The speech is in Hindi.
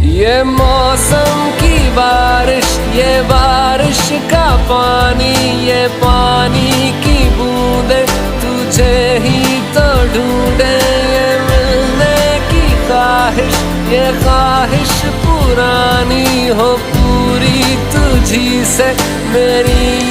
ये मौसम की बारिश, ये बारिश का पानी, ये पानी की बूंदे तुझे ही तो ढूंढे। ये मिलने की ख्वाहिश, ये ख्वाहिश पुरानी हो पूरी तुझी से मेरी